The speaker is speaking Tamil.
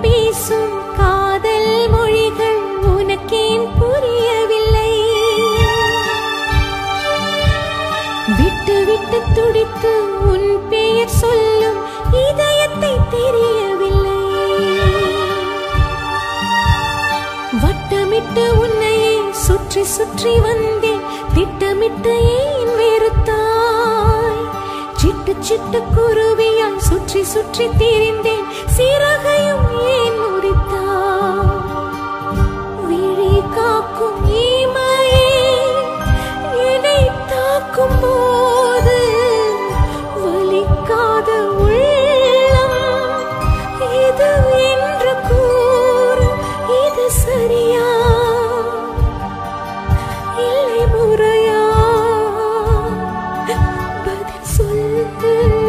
பேசும் காதல் மொழிகள் உனக்கேன் புரியவில்லை? விட்டு விட்டு துடித்து உன் பெயர் சொல்லும் இதயத்தை தெரியவில்லை. வட்டமிட்டு உன்னையே சுற்றி சுற்றி வந்தேன், திட்டமிட்டு ஏன் வெறுத்தாய்? சிட்டு சிட்டு குருவியால் சுற்றி சுற்றி திரிந்தேன், சிறகையும் ஏன் முறித்தாய்? விழி காக்கும் இமையே என்னை தாக்கும் போது வலிக்காத உள்ளம் இது என்று கூறு, இது சரியா இல்லை முறையா? பதில் சொல்லு.